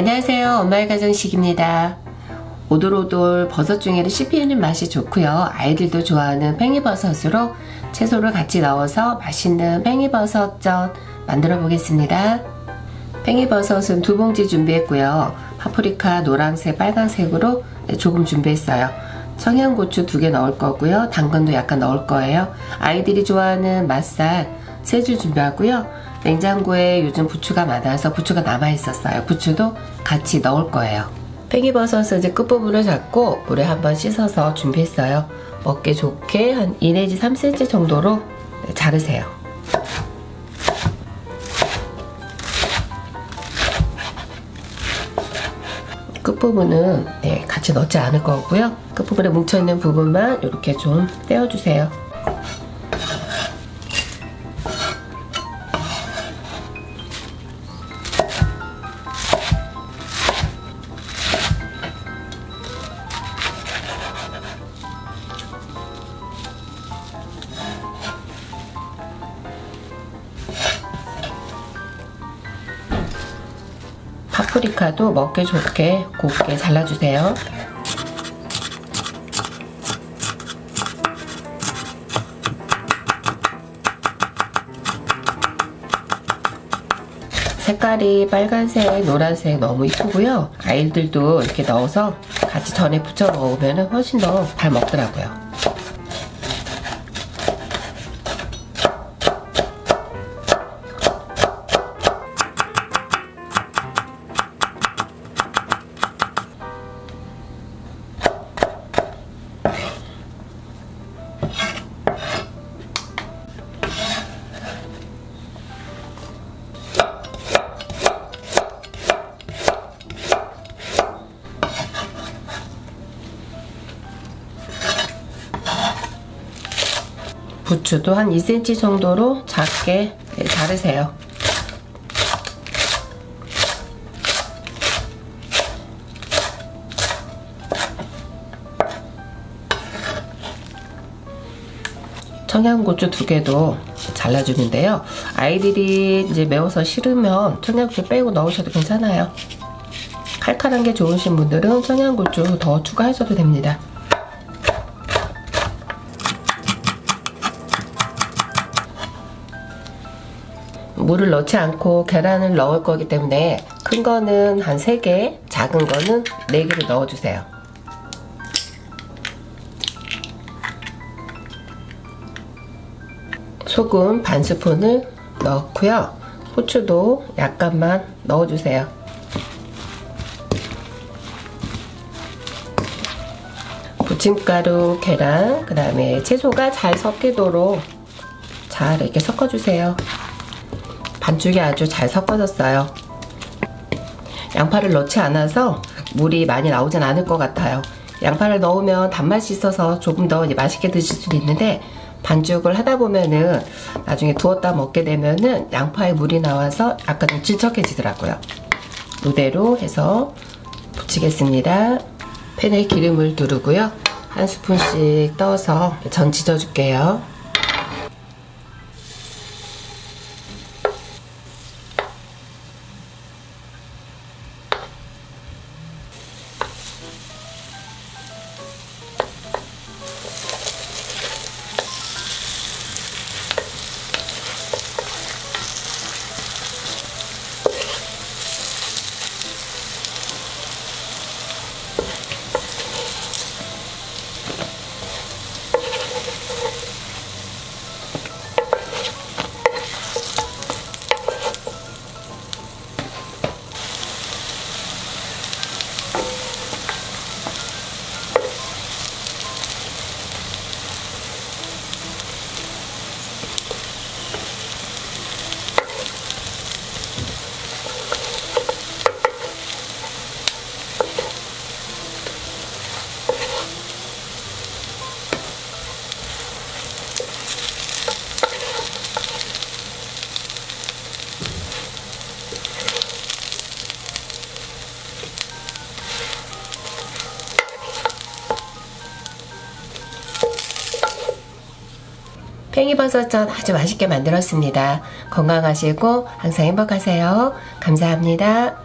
안녕하세요. 엄마의 가정식입니다. 오돌오돌 버섯 중에는 씹히는 맛이 좋고요. 아이들도 좋아하는 팽이버섯으로 채소를 같이 넣어서 맛있는 팽이버섯전 만들어 보겠습니다. 팽이버섯은 2봉지 준비했고요. 파프리카 노란색, 빨간색으로 조금 준비했어요. 청양고추 2개 넣을 거고요. 당근도 약간 넣을 거예요. 아이들이 좋아하는 맛살 3줄 준비하고요. 냉장고에 요즘 부추가 많아서 부추가 남아 있었어요. 부추도 같이 넣을 거예요. 팽이버섯은 이제 끝부분을 잡고 물에 한번 씻어서 준비했어요. 먹기 좋게 한 2 내지 3cm 정도로 자르세요. 끝부분은 같이 넣지 않을 거고요. 끝부분에 뭉쳐있는 부분만 이렇게 좀 떼어주세요. 파프리카도 먹기 좋게 곱게 잘라주세요. 색깔이 빨간색, 노란색 너무 이쁘고요. 아이들도 이렇게 넣어서 같이 전에 부쳐 먹으면 훨씬 더 잘 먹더라고요. 부추도 한 2cm 정도로 작게 자르세요. 청양고추 2개도 잘라주는데요. 아이들이 이제 매워서 싫으면 청양고추 빼고 넣으셔도 괜찮아요. 칼칼한 게 좋으신 분들은 청양고추 더 추가하셔도 됩니다. 물을 넣지 않고 계란을 넣을 거기 때문에 큰 거는 한 3개, 작은 거는 4개를 넣어주세요. 소금 반 스푼을 넣고요. 후추도 약간만 넣어주세요. 부침가루, 계란, 그 다음에 채소가 잘 섞이도록 잘 이렇게 섞어주세요. 반죽이 아주 잘 섞어졌어요. 양파를 넣지 않아서 물이 많이 나오진 않을 것 같아요. 양파를 넣으면 단맛이 있어서 조금 더 맛있게 드실 수도 있는데 반죽을 하다 보면은 나중에 두었다 먹게 되면은 양파에 물이 나와서 약간 좀 질척해지더라고요. 이대로 해서 부치겠습니다. 팬에 기름을 두르고요. 1스푼씩 떠서 전 지져줄게요. 팽이버섯전 아주 맛있게 만들었습니다. 건강하시고 항상 행복하세요. 감사합니다.